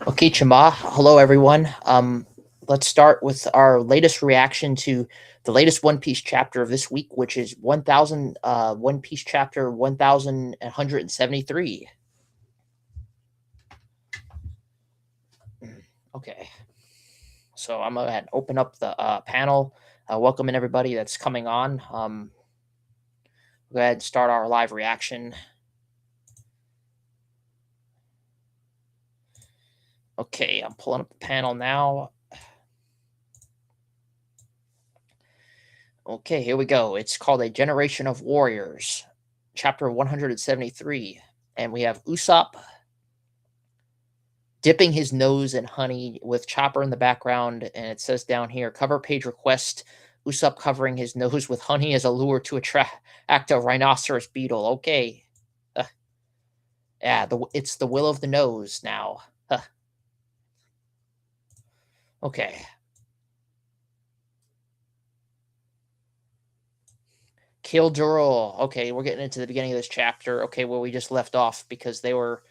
Okay, Chima. Hello, everyone. Let's start with our latest reaction to the latest One Piece chapter of this week, which is 1000, One Piece chapter 1173. Okay, so I'm gonna go ahead and open up the panel. Welcoming everybody that's coming on. Go ahead and start our live reaction. Okay, I'm pulling up the panel now. Okay, here we go. It's called A Generation of Warriors, chapter 173. And we have Usopp dipping his nose in honey with Chopper in the background. And it says down here, cover page request, Usopp covering his nose with honey as a lure to attract a rhinoceros beetle. Okay. Yeah, it's the will of the nose now. Okay. Kill Jorul. Okay, we're getting into the beginning of this chapter. Okay, where we just left off because they were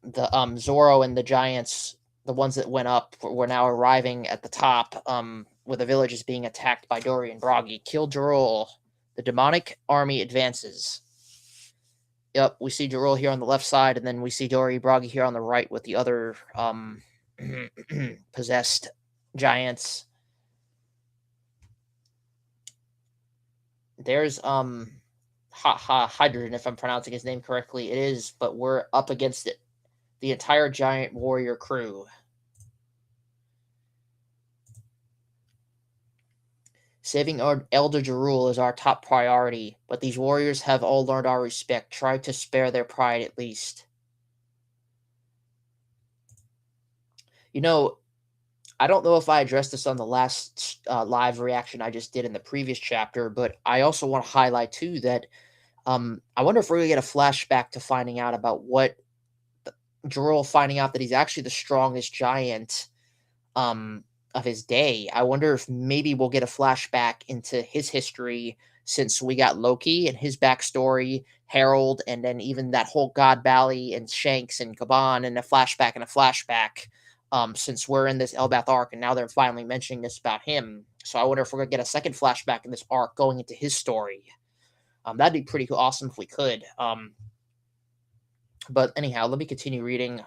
the Zoro and the giants, the ones that went up, were now arriving at the top, where the village is being attacked by Dory and Broggy. Kill Jorul. The demonic army advances. Yep, we see Jorul here on the left side, and then we see Dory and Broggy here on the right with the other possessed giants. There's Hydrogen, if I'm pronouncing his name correctly. It is, but we're up against it. The entire giant warrior crew. Saving our Elder Jorul is our top priority, but these warriors have all learned our respect. Try to spare their pride at least. You know, I don't know if I addressed this on the last live reaction I just did in the previous chapter, but I also want to highlight too that I wonder if we're going to get a flashback to finding out about what Jorul finding out that he's actually the strongest giant of his day. I wonder if maybe we'll get a flashback into his history since we got Loki and his backstory, Harold, and then even that whole God Valley and Shanks and Gabon and a flashback and a flashback. Since we're in this Elbath arc and now they're finally mentioning this about him. So I wonder if we're gonna get a second flashback in this arc going into his story. That'd be pretty awesome if we could. But anyhow, let me continue reading.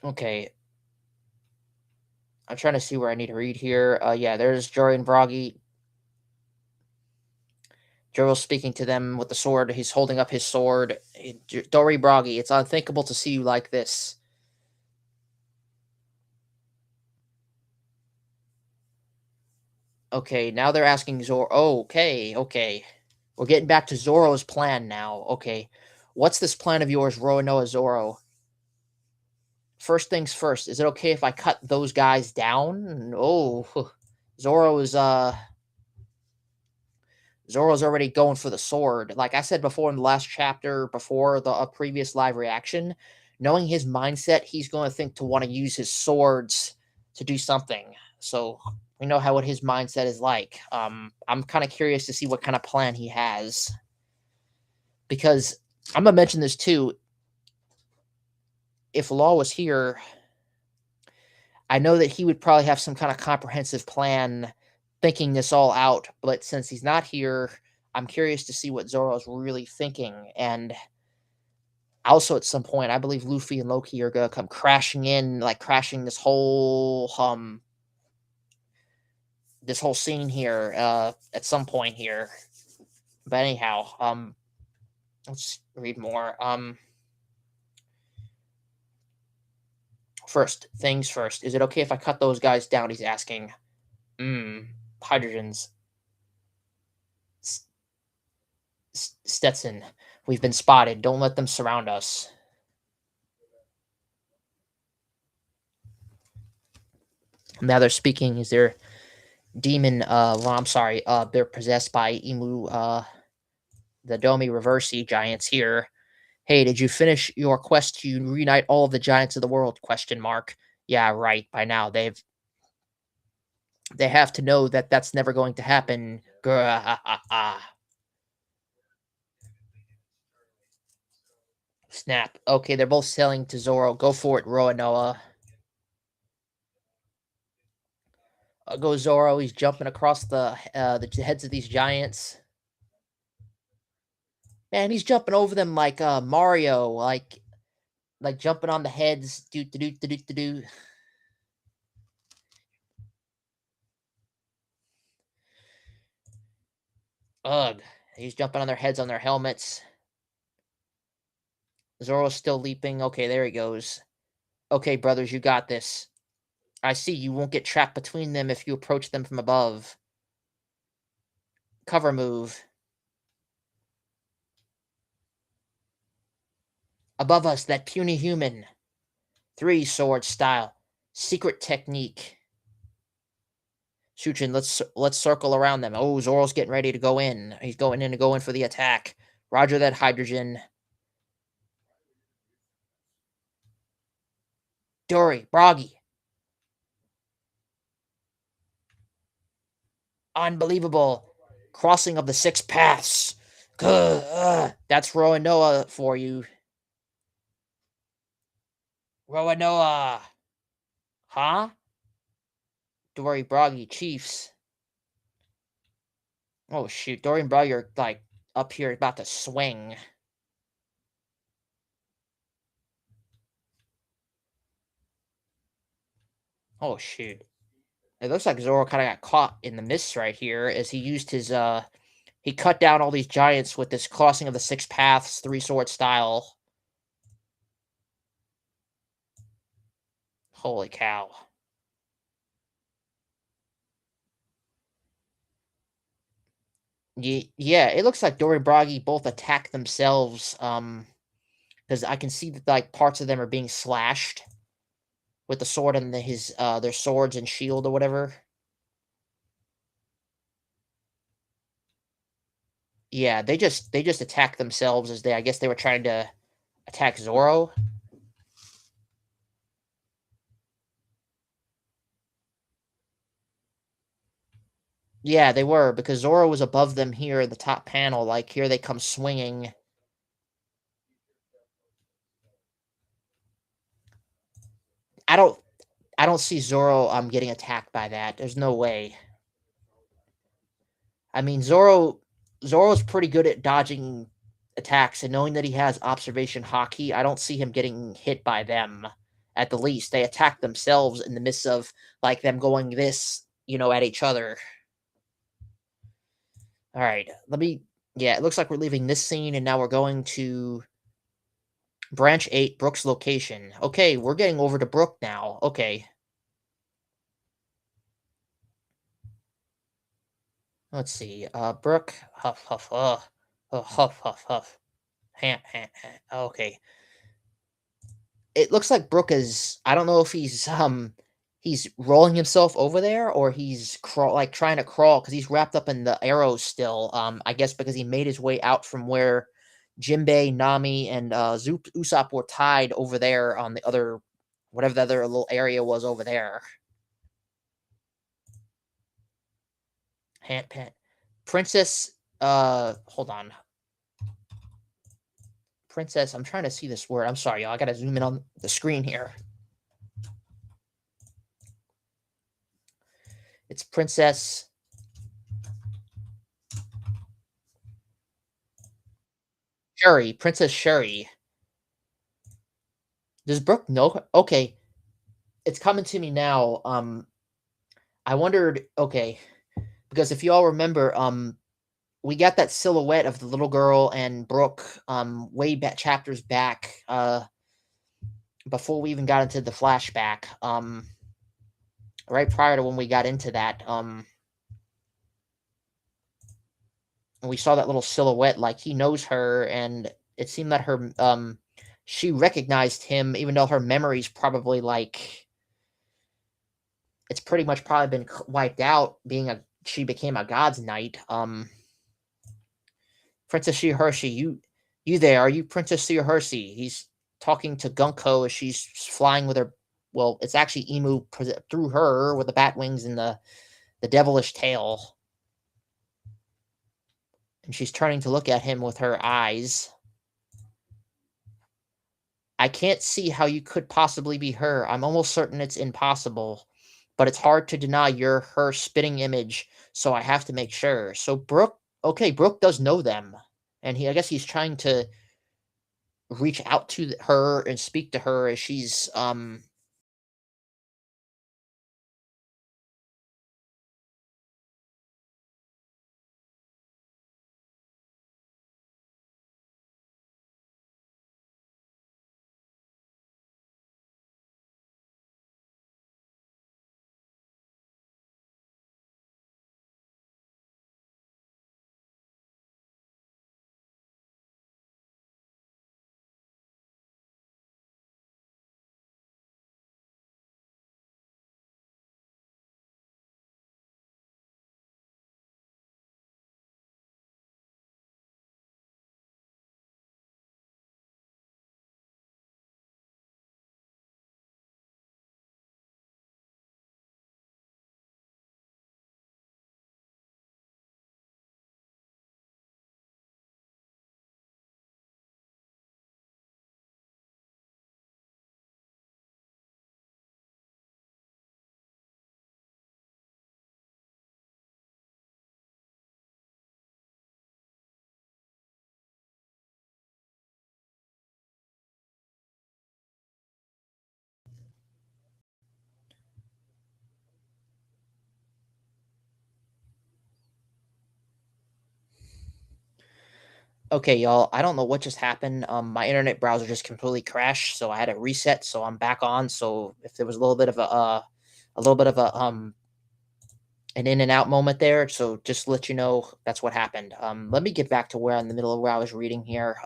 Okay. I'm trying to see where I need to read here. Yeah, there's Jory and Broggy. Joryl's speaking to them with the sword. He's holding up his sword. Dory Broggy, it's unthinkable to see you like this. Okay, now they're asking Zoro. Oh, okay. We're getting back to Zoro's plan now. Okay. What's this plan of yours, Roanoa Zoro? First things first, is it okay if I cut those guys down? Oh, Zoro's already going for the sword. Like I said before in the last chapter, before the previous live reaction, knowing his mindset, he's going to think to want to use his swords to do something. So we know what his mindset is like. I'm kind of curious to see what kind of plan he has. Because I'm going to mention this too. If Law was here, I know that he would probably have some kind of comprehensive plan thinking this all out. But since he's not here, I'm curious to see what Zoro's really thinking. And also at some point, I believe Luffy and Loki are going to come crashing in, like crashing this whole scene here at some point here. But anyhow, let's read more. First things first. Is it okay if I cut those guys down? He's asking. Hydrogens. Stetson, we've been spotted. Don't let them surround us. Now they're speaking. Is there demon, well, I'm sorry, they're possessed by Emu, the Domi Reversi giants here. Hey, did you finish your quest to reunite all of the giants of the world? Question mark. Yeah, right. By now, they have to know that that's never going to happen. Grr. Snap. Okay, they're both sailing to Zoro. Go for it, Roanoa. Go Zoro. He's jumping across the heads of these giants. Man, he's jumping over them like Mario, like jumping on the heads. Do do do do do do do. Ugh. He's jumping on their heads on their helmets. Zoro's still leaping. Okay, there he goes. Okay, brothers, you got this. I see you won't get trapped between them if you approach them from above. Cover move. Above us, that puny human. Three sword style. Secret technique. Shuchin, let's circle around them. Oh, Zoro's getting ready to go in. He's going in to go in for the attack. Roger that, hydrogen. Dory, Broggy. Unbelievable. Crossing of the six paths. That's Roanoa for you. Roanoa. Huh? Dory, Broggy, Chiefs. Oh shoot, Dory and Broggy are like up here about to swing. Oh shoot. It looks like Zoro kind of got caught in the mist right here as he used his he cut down all these giants with this crossing of the six paths, three sword style. Holy cow. Yeah, it looks like Dory and Broggy both attack themselves, because I can see that like parts of them are being slashed with the sword and his their swords and shield or whatever. Yeah, they just attacked themselves as I guess they were trying to attack Zoro. Yeah, they were because Zoro was above them here in the top panel. Like here they come swinging. I don't I don't see Zoro getting attacked by that. There's no way. I mean Zoro's pretty good at dodging attacks and knowing that he has observation hockey, I don't see him getting hit by them at the least. They attack themselves in the midst of like them going this, at each other. All right. Yeah, it looks like we're leaving this scene and now we're going to Branch 8, Brook's location. Okay, we're getting over to Brook now. Okay. Let's see. Brook, huff, huff, huff, huff, huff. Okay. It looks like Brook is. I don't know if he's rolling himself over there or he's like trying to crawl because he's wrapped up in the arrows still. I guess because he made his way out from where Jinbei, Nami, and Usopp were tied over there on the other, whatever the other little area was over there. Hand pet. Princess, hold on. Princess, I'm trying to see this word. I'm sorry, y'all. I gotta zoom in on the screen here. It's Princess Sherry. Princess Sherry. Does Brooke know? Okay, it's coming to me now. I wondered. Okay, because if you all remember, we got that silhouette of the little girl and Brooke, way back chapters back, before we even got into the flashback, right prior to when we got into that, and we saw that little silhouette, like he knows her, and it seemed that she recognized him, even though her memory's probably like it's pretty much probably been wiped out, being a she became a god's knight. Princess Shiahershi, you there? Are you Princess Shiahershi? He's talking to Gunko as she's flying with her. Well, it's actually Emu through her with the bat wings and the devilish tail, and she's turning to look at him with her eyes. I can't see how you could possibly be her. I'm almost certain it's impossible, but it's hard to deny you're her spitting image, so I have to make sure. So Brooke, okay, Brooke does know them, and I guess he's trying to reach out to her and speak to her as she's okay, y'all. I don't know what just happened. My internet browser just completely crashed, so I had to reset. So I'm back on. So if there was a little bit of an in and out moment there, so just to let you know that's what happened. Let me get back to where in the middle of where I was reading here.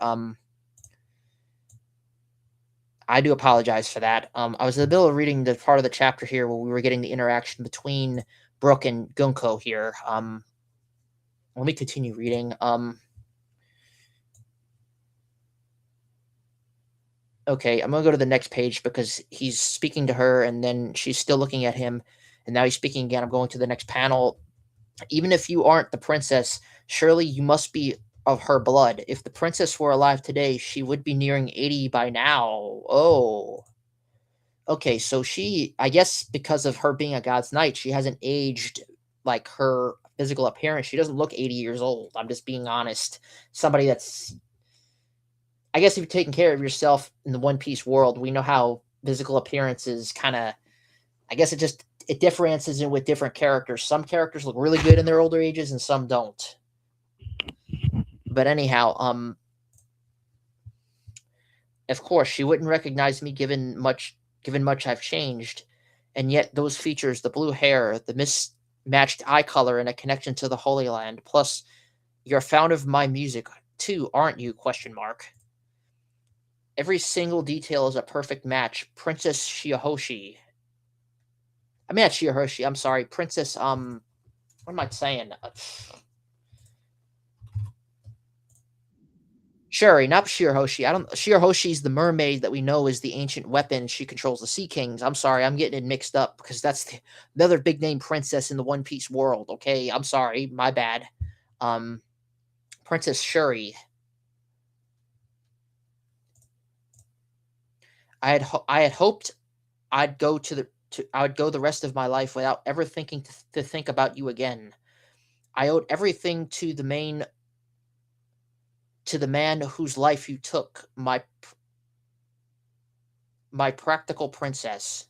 I do apologize for that. I was in the middle of reading the part of the chapter here where we were getting the interaction between Brooke and Gunko here. Let me continue reading. Okay, I'm gonna go to the next page because he's speaking to her, and then she's still looking at him, and now he's speaking again. I'm going to the next panel. Even if you aren't the princess, surely you must be of her blood. If the princess were alive today, she would be nearing 80 by now. Oh. Okay, so I guess because of her being a god's knight, she hasn't aged like her physical appearance. She doesn't look 80 years old. I'm just being honest. Somebody that's, I guess, if you're taking care of yourself in the One Piece world, we know how physical appearances kind of, I guess it differentiates in with different characters. Some characters look really good in their older ages and some don't. But anyhow, of course, she wouldn't recognize me given much I've changed, and yet those features, the blue hair, the mismatched eye color, and a connection to the Holy Land, plus you're a fount of my music too, aren't you? Question mark. Every single detail is a perfect match. Princess Shiahoshi. I mean, not Shiahoshi. I'm sorry, Princess. What am I saying? Shuri, not Shirahoshi. I don't. Shirahoshi's the mermaid that we know is the ancient weapon. She controls the Sea Kings. I'm sorry, I'm getting it mixed up because that's the other big name princess in the One Piece world. Okay, I'm sorry, my bad. Um, Princess Shuri. I had hoped I would go the rest of my life without ever thinking to think about you again. I owed everything to the man whose life you took, my practical princess.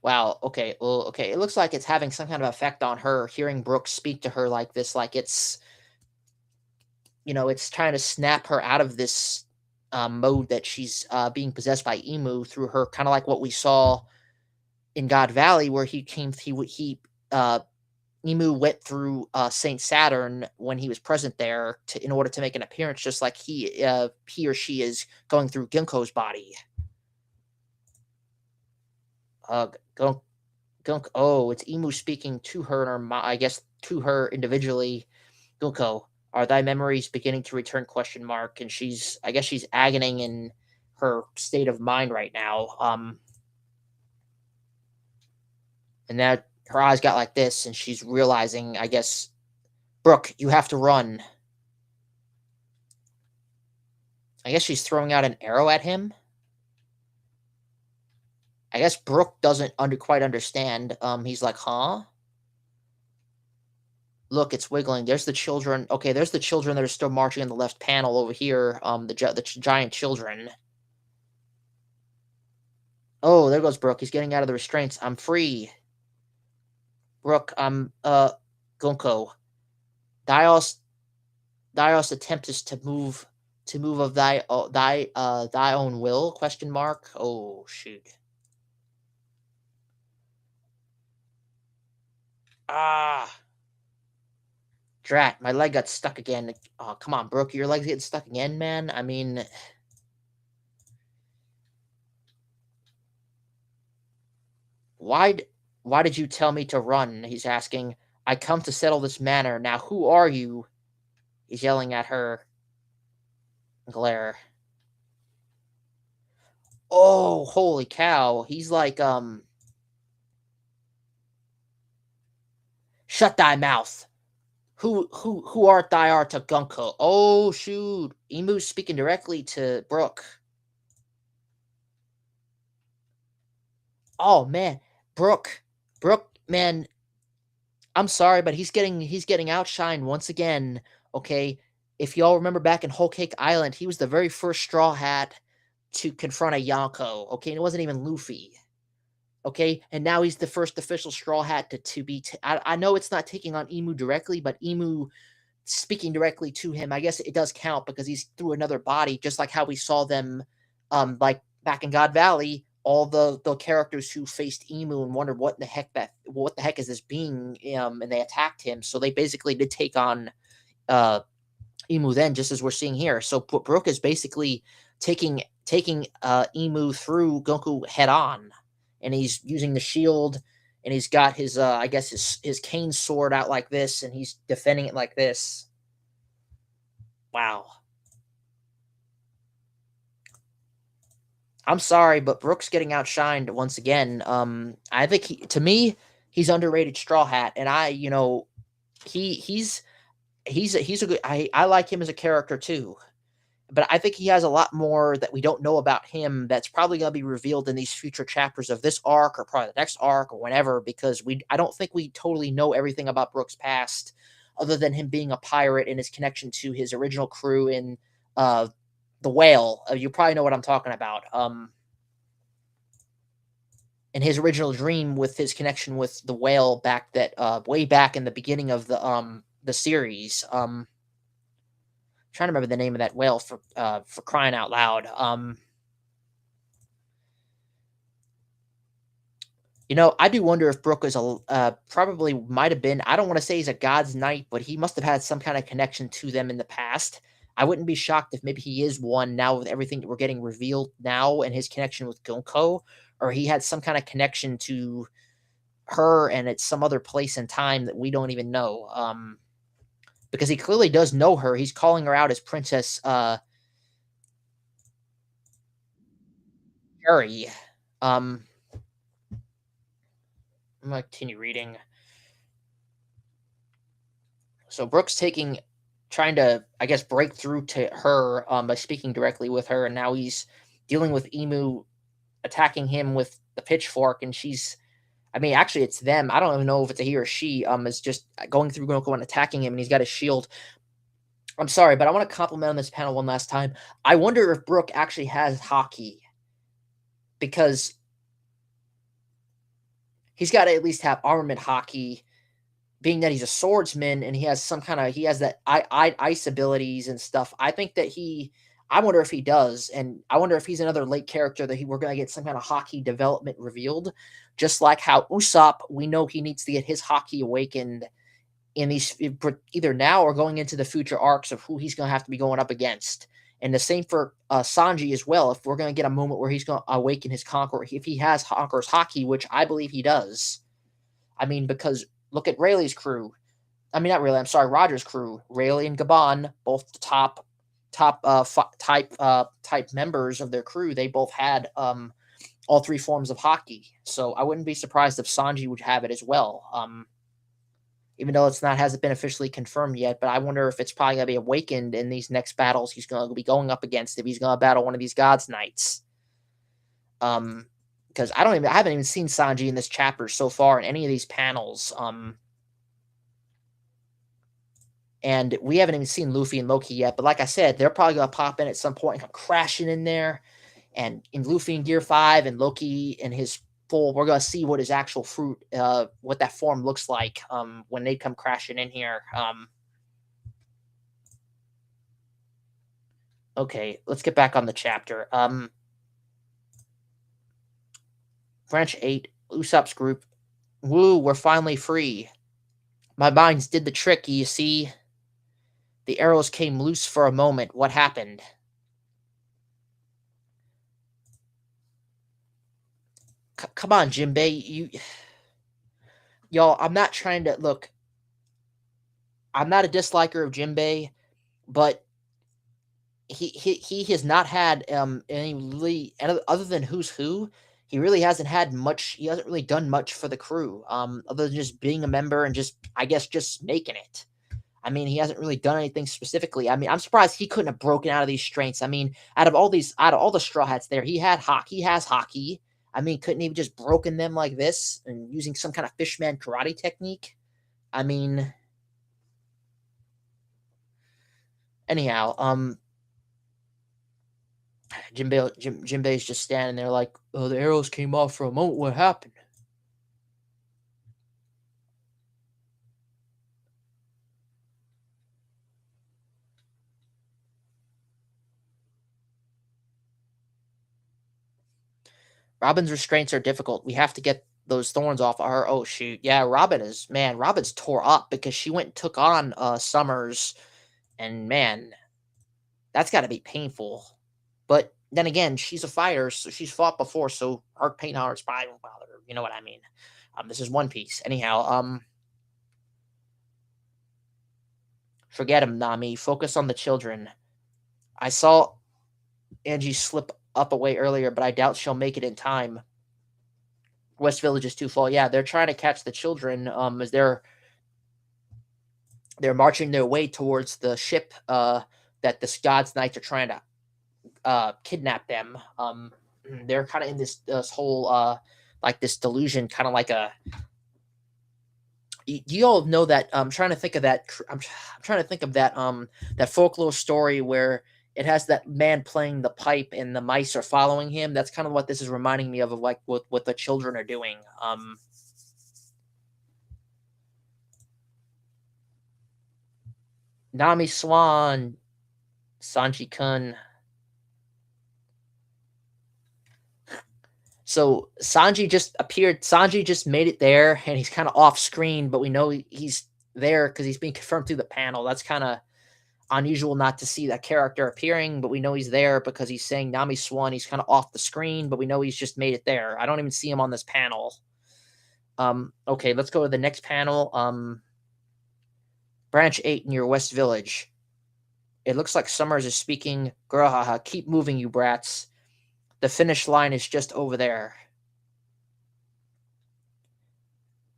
Wow, okay, well, okay, it looks like it's having some kind of effect on her, hearing Brooks speak to her like this, like it's trying to snap her out of this, mode that she's, being possessed by Emu through her, kinda like what we saw in God Valley where Emu went through, Saint Saturn when he was present there in order to make an appearance just like he or she is going through Ginkgo's body. Gunk Gunk. Oh, it's Emu speaking to her, in her I guess to her individually. Gunko, are thy memories beginning to return? Question mark. And I guess she's agoning in her state of mind right now. And that her eyes got like this, and she's realizing, I guess, Brooke, you have to run. I guess she's throwing out an arrow at him. I guess Brooke doesn't quite understand. He's like, huh? Look, it's wiggling. There's the children. Okay, there's the children that are still marching in the left panel over here. The giant children. Oh, there goes Brooke. He's getting out of the restraints. I'm free. Brooke, Gunko. Dios, Dios attempts to move of thy own will? Question mark. Oh shoot. Ah, drat! My leg got stuck again. Oh, come on, Brooke. Your leg's getting stuck again, man. I mean, why? Why did you tell me to run? He's asking. I come to settle this matter. Now, who are you? He's yelling at her. Glare. Oh, holy cow. He's like, shut thy mouth. Who art thy art to Gunko? Oh, shoot. Emu's speaking directly to Brooke. Oh, man. Brooke, man, I'm sorry, but he's getting outshined once again, okay? If y'all remember back in Whole Cake Island, he was the very first Straw Hat to confront a Yonko, okay? And it wasn't even Luffy, okay? And now he's the first official Straw Hat to be. I know it's not taking on Emu directly, but Emu speaking directly to him, I guess it does count because he's through another body, just like how we saw them, like back in God Valley, all the characters who faced Emu and wondered what the heck is this being, and they attacked him. So they basically did take on uh Emu then, just as we're seeing here. So Brooke is basically taking Emu through Goku head on, and he's using the shield, and he's got his I guess his cane sword out like this, and he's defending it like this. Wow. I'm sorry, but Brooks getting outshined once again. I think to me, he's underrated Straw Hat, and he he's a good. I like him as a character too, but I think he has a lot more that we don't know about him. That's probably going to be revealed in these future chapters of this arc, or probably the next arc, or whenever. Because I don't think we totally know everything about Brooks' past, other than him being a pirate and his connection to his original crew in uh the Whale. You probably know what I'm talking about. And his original dream with his connection with the Whale back that way back in the beginning of the series. Trying to remember the name of that whale for crying out loud. I do wonder if Brooke is probably might have been. I don't want to say he's a God's knight, but he must have had some kind of connection to them in the past. I wouldn't be shocked if maybe he is one now with everything that we're getting revealed now and his connection with Gonko, or he had some kind of connection to her and it's some other place and time that we don't even know. Because he clearly does know her. He's calling her out as Princess Harry. I'm gonna continue reading. So Brooks trying to, I guess, break through to her by speaking directly with her, and now he's dealing with Emu attacking him with the pitchfork, and I mean, actually, it's them. I don't even know if it's a he or she. Is just going through Goku and attacking him, and he's got his shield. I'm sorry, but I want to compliment on this panel one last time. I wonder if Brooke actually has hockey, because he's got to at least have armament hockey, being that he's a swordsman and he has that ice abilities and stuff. I wonder if he does, and I wonder if he's another late character that we're gonna get some kind of hockey development revealed, just like how Usopp, we know he needs to get his hockey awakened in these either now or going into the future arcs of who he's gonna have to be going up against. And the same for Sanji as well. If we're going to get a moment where he's going to awaken his conqueror, if he has Conqueror's Haki, which I believe he does. I mean, because look at Rayleigh's crew. I mean, not really. I'm sorry, Roger's crew. Rayleigh and Gabon, both the type members of their crew. They both had all three forms of Haki. So I wouldn't be surprised if Sanji would have it as well. Even though it's not hasn't been officially confirmed yet, but I wonder if it's probably gonna be awakened in these next battles he's gonna be going up against if he's gonna battle one of these God's Knights. Because I haven't even seen Sanji in this chapter so far in any of these panels. And we haven't even seen Luffy and Loki yet. But like I said, they're probably gonna pop in at some point and come crashing in there. And in Luffy in Gear 5 and Loki in his full, we're gonna see what his actual fruit, what that form looks like when they come crashing in here. Okay, let's get back on the chapter. Branch 8, Usopp's group. Woo, we're finally free. My mines did the trick, you see. The arrows came loose for a moment. What happened? Come on, Jinbei. Y'all, I'm not trying to look. I'm not a disliker of Jinbei, but he has not had any really other than Who's Who. He really hasn't had much. He hasn't really done much for the crew, other than just being a member and just I guess just making it. I mean, he hasn't really done anything specifically. I mean, I'm surprised he couldn't have broken out of these strengths. I mean, out of all the Straw Hats there, he has Haki. I mean, couldn't he have just broken them like this and using some kind of fishman karate technique? I mean, anyhow, Jinbei's just standing there like, oh, the arrows came off for a moment. What happened? Robin's restraints are difficult. We have to get those thorns off of her. Oh shoot, yeah, Robin's tore up because she went and took on Summers, and man, that's got to be painful. But then again, she's a fighter, so she's fought before, so her pain tolerance probably won't bother her. You know what I mean? This is One Piece. Anyhow, forget him, Nami. Focus on the children. I saw Angie slip up away earlier, but I doubt she'll make it in time. West Village is too full. Yeah, they're trying to catch the children as they're marching their way towards the ship that the God's Knights are trying to kidnap them. They're kind of in this whole like this delusion, kind of like a. You all know that I'm trying to think of that. I'm trying to think of that folklore story where it has that man playing the pipe and the mice are following him. That's kind of what this is reminding me of like what the children are doing. Nami Swan, Sanji Kun. So Sanji just appeared. Sanji just made it there, and he's kind of off screen, but we know he's there because he's being confirmed through the panel. That's kind of unusual not to see that character appearing, but we know he's there because he's saying Nami Swan. He's kind of off the screen, but we know he's just made it there. I don't even see him on this panel. Okay, let's go to the next panel. Branch 8 near West Village. It looks like Summers is speaking. Girl, haha, keep moving, you brats. The finish line is just over there.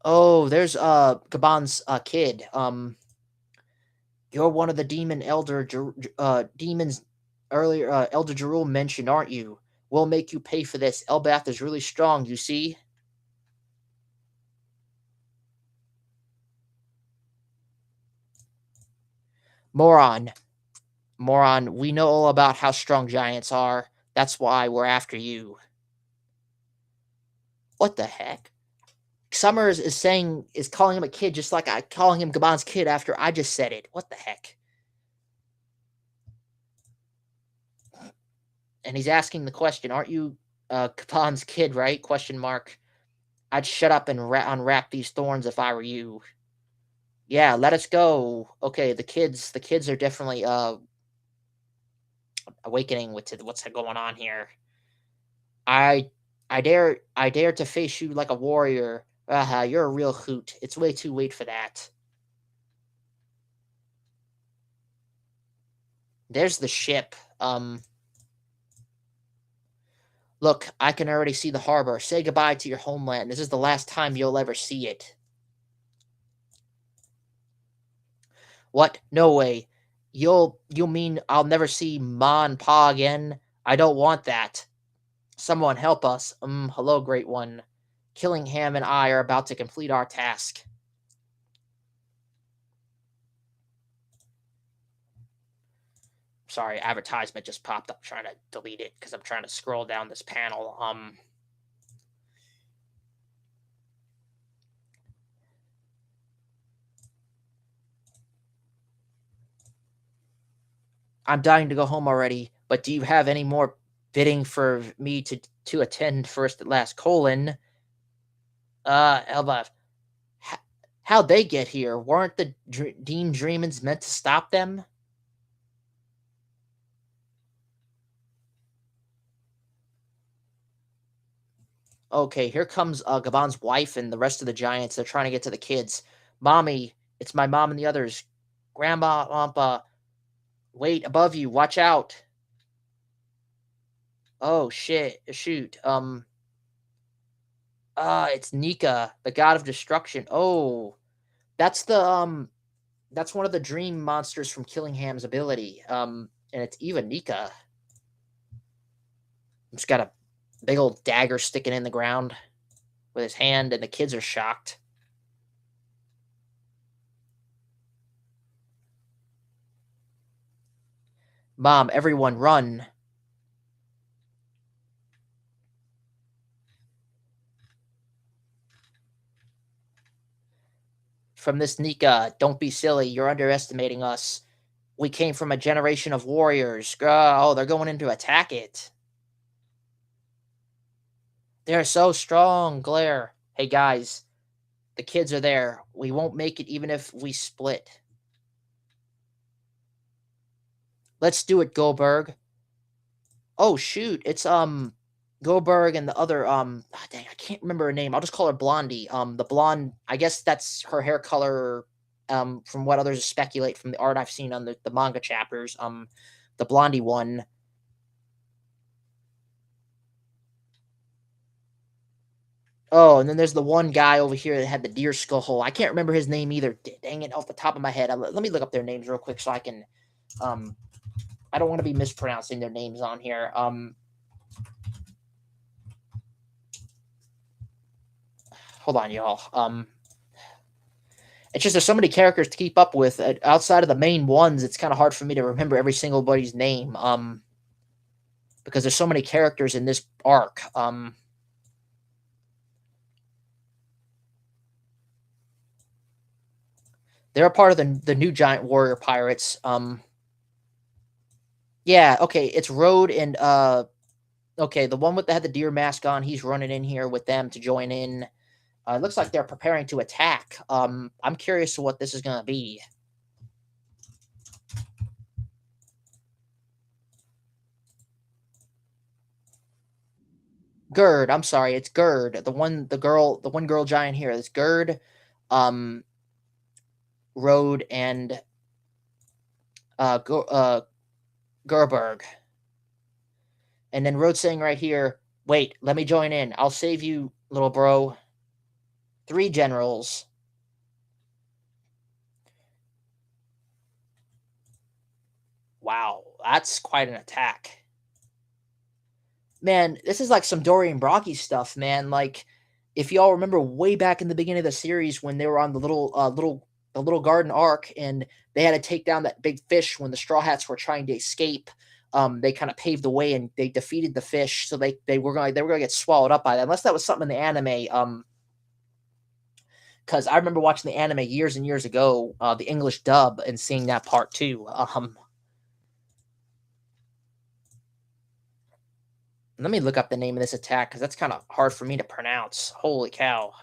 Oh, there's Gabon's kid. You're one of the demons earlier Elder Jerul mentioned, aren't you? We'll make you pay for this. Elbath is really strong, you see? Moron. Moron, we know all about how strong giants are. That's why we're after you. What the heck? Summers is calling him a kid just like I calling him Gabon's kid after I just said it. What the heck? And he's asking the question, aren't you Gabon's kid, right? Question mark. I'd shut up and unwrap these thorns if I were you. Yeah, let us go. Okay, the kids are definitely awakening with what's going on here. I I dare to face you like a warrior. Aha, you're a real hoot. It's way too late for that. There's the ship. Look, I can already see the harbor. Say goodbye to your homeland. This is the last time you'll ever see it. What? No way. You mean I'll never see Ma and Pa again? I don't want that. Someone help us. Hello, Great One. Killingham and I are about to complete our task. Sorry, advertisement just popped up. Trying to delete it because I'm trying to scroll down this panel. I'm dying to go home already, but do you have any more bidding for me to attend first at last? Colon. Elba. How'd they get here? Weren't the Dean Dreamins meant to stop them? Okay, here comes Gabon's wife and the rest of the giants. They're trying to get to the kids. Mommy, it's my mom and the others. Grandma, wait above you. Watch out. Oh shit! Shoot. It's Nika, the god of destruction. Oh, that's the that's one of the dream monsters from Killingham's ability. And it's even Nika. He's got a big old dagger sticking in the ground with his hand, and the kids are shocked. Mom, everyone run. From this Nika, don't be silly. You're underestimating us. We came from a generation of warriors. Oh, they're going in to attack it. They're so strong, Glare. Hey, guys, the kids are there. We won't make it even if we split. Let's do it, Goldberg. Oh, shoot. It's, Goldberg and the other, dang, I can't remember her name. I'll just call her Blondie. The blonde, I guess that's her hair color, from what others speculate from the art I've seen on the manga chapters. The Blondie one. Oh, and then there's the one guy over here that had the deer skull hole. I can't remember his name either. Dang it, off the top of my head. Let me look up their names real quick so I can. Um, I don't want to be mispronouncing their names on here. Hold on, y'all. It's just there's so many characters to keep up with. Outside of the main ones, it's kind of hard for me to remember every single body's name. Because there's so many characters in this arc. They're a part of the new Giant Warrior Pirates. Yeah, okay, it's Road and okay, the one with had the deer mask on, he's running in here with them to join in. It looks like they're preparing to attack. I'm curious to what this is gonna be. Gerd, I'm sorry, it's Gerd. The one girl giant here. It's Gerd, um, Road, and Gerberg. And then Road saying right here, wait, let me join in. I'll save you, little bro. 3 generals. Wow, that's quite an attack. Man, this is like some Dorian Brocky stuff, man. Like, if y'all remember way back in the beginning of the series when they were on the little garden arc and they had to take down that big fish when the Straw Hats were trying to escape. They kind of paved the way and they defeated the fish, so they were gonna get swallowed up by that. Unless that was something in the anime. Because I remember watching the anime years and years ago, the English dub, and seeing that part too. Let me look up the name of this attack because that's kind of hard for me to pronounce. Holy cow.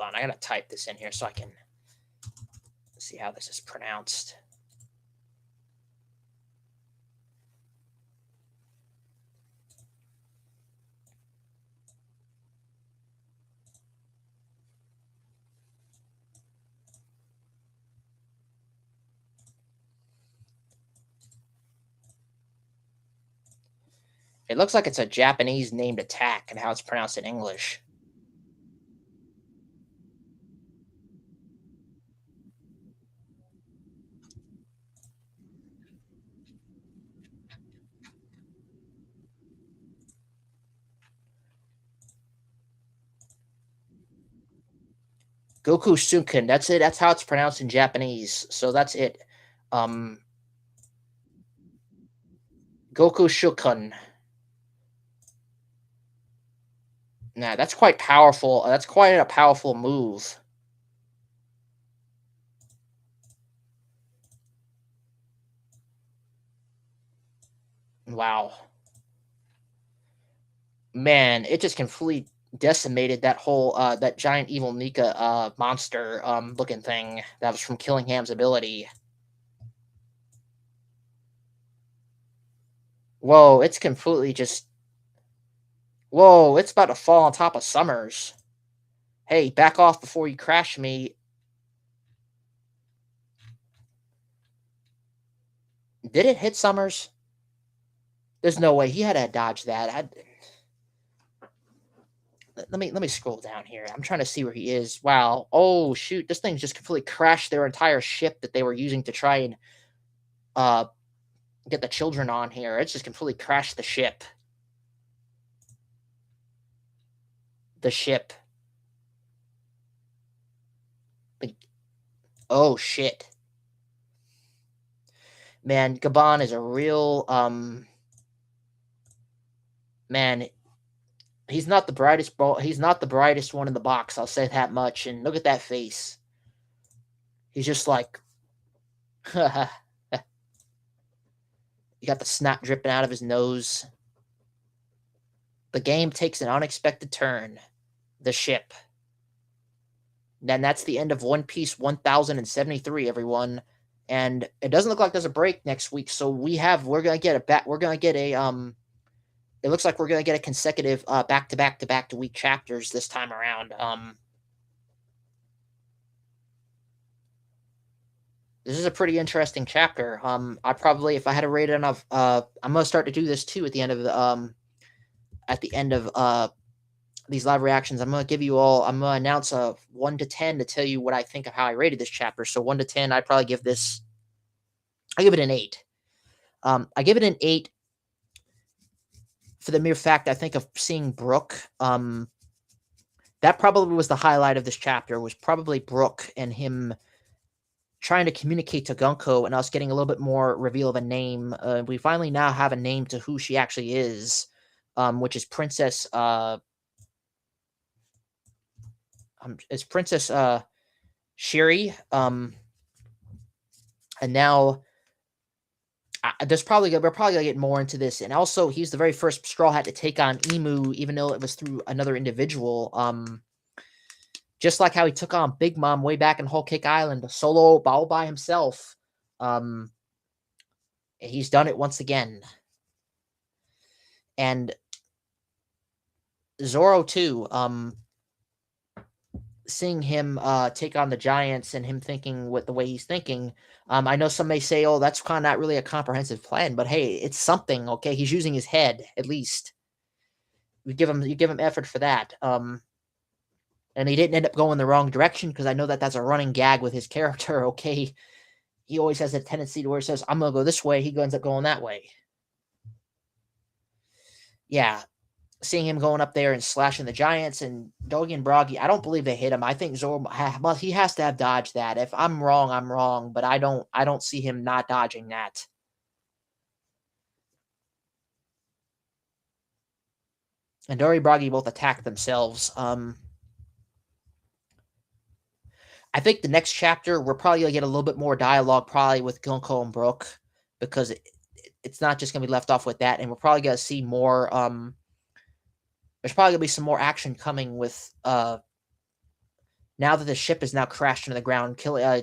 on, I gotta type this in here so I can see how this is pronounced. It looks like it's a Japanese named attack and how it's pronounced in English. Goku Sunken. That's it. That's how it's pronounced in Japanese. So that's it. Um, Goku Shukun. Nah, that's quite powerful. That's quite a powerful move. Wow. Man, it just completely decimated that whole that giant evil Nika monster looking thing that was from Killingham's ability. Whoa, it's completely just whoa, it's about to fall on top of Summers. Hey, back off before you crash me. Did it hit Summers? There's no way he had to dodge that. Let me scroll down here. I'm trying to see where he is. Wow. Oh shoot, this thing just completely crashed their entire ship that they were using to try and uh get the children on here. It's just completely crashed the ship. The ship. Like, oh shit. Man, Gabon is a real man, he's not the brightest one in the box, I'll say that much. And look at that face. He's just like you got the snot dripping out of his nose. The game takes an unexpected turn. The ship. Then that's the end of One Piece 1073, everyone. And it doesn't look like there's a break next week, so we're gonna get a it looks like we're gonna get a consecutive back to back to back to week chapters this time around. This is a pretty interesting chapter. I probably, if I had to rate it enough, I'm gonna start to do this too at the end of these live reactions. I'm gonna announce a 1 to 10 to tell you what I think of how I rated this chapter. So 1 to 10, I'd probably give this. I give it an 8. I give it an 8 for the mere fact I think of seeing Brooke. That probably was the highlight of this chapter. Was probably Brooke and him trying to communicate to Gunko and us getting a little bit more reveal of a name. We finally now have a name to who she actually is, which is Princess. It's Princess Shiri. And now we're probably gonna get more into this. And also, he's the very first Straw Hat to take on Emu, even though it was through another individual. Just like how he took on Big Mom way back in Whole Cake Island, solo, all by himself. He's done it once again. And Zoro too. Seeing him take on the Giants and him thinking with the way he's thinking. I know some may say, "Oh, that's kind of not really a comprehensive plan," but hey, it's something. Okay, he's using his head at least. You give him effort for that. And he didn't end up going the wrong direction because I know that that's a running gag with his character. Okay, he always has a tendency to where he says, "I'm gonna go this way," he ends up going that way. Yeah, seeing him going up there and slashing the Giants and Doggy and Broggy, I don't believe they hit him. I think Zoro, well, he has to have dodged that. If I'm wrong, I'm wrong, but I don't see him not dodging that. And Dory and Broggy both attack themselves. I think the next chapter we're probably gonna get a little bit more dialogue, probably with Gunko and Brooke, because it's not just gonna be left off with that, and we're probably gonna see more. There's probably gonna be some more action coming with now that the ship is now crashed into the ground,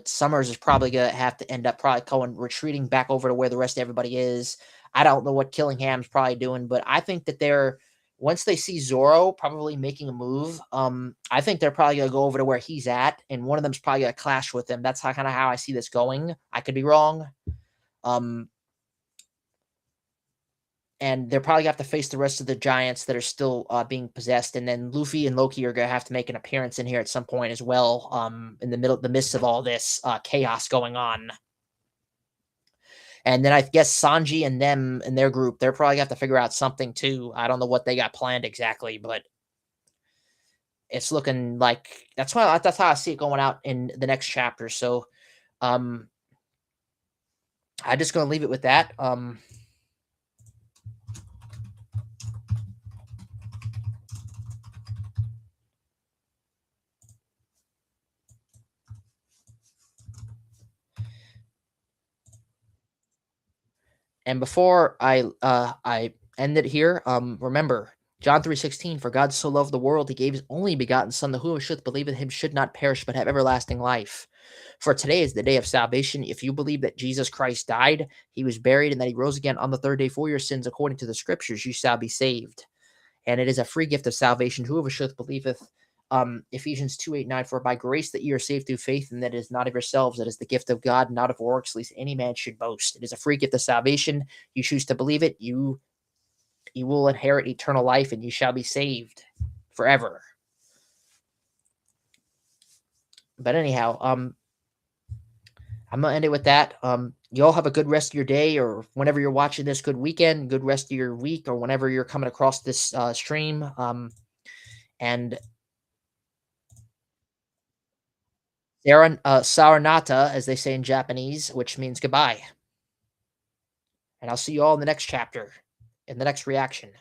Summers is probably gonna have to end up probably going retreating back over to where the rest of everybody is. I don't know what Killingham's probably doing, but I think that they're once they see Zoro probably making a move, I think they're probably gonna go over to where he's at, and one of them's probably gonna clash with him. That's kind of how I see this going. I could be wrong. Um, and they're probably gonna have to face the rest of the giants that are still being possessed, and then Luffy and Loki are gonna have to make an appearance in here at some point as well. In the midst of all this chaos going on, and then I guess Sanji and them and their group, they're probably gonna have to figure out something too. I don't know what they got planned exactly, but it's looking like that's how I see it going out in the next chapter. So, um, I'm just gonna leave it with that. And before I end it here, remember John 3:16, for God so loved the world, he gave his only begotten Son, that whoever should believe in him should not perish, but have everlasting life. For today is the day of salvation. If you believe that Jesus Christ died, he was buried, and that he rose again on the third day for your sins, according to the scriptures, you shall be saved. And it is a free gift of salvation. Whoever should believeth. Ephesians 2:8-9, for by grace that ye are saved through faith, and that is not of yourselves, that is the gift of God, not of works, lest any man should boast. It is a free gift of salvation. You choose to believe it, you will inherit eternal life, and you shall be saved forever. But anyhow, I'm gonna end it with that. You all have a good rest of your day, or whenever you're watching this, good weekend, good rest of your week, or whenever you're coming across this stream. And Saranata, as they say in Japanese, which means goodbye. And I'll see you all in the next chapter, in the next reaction.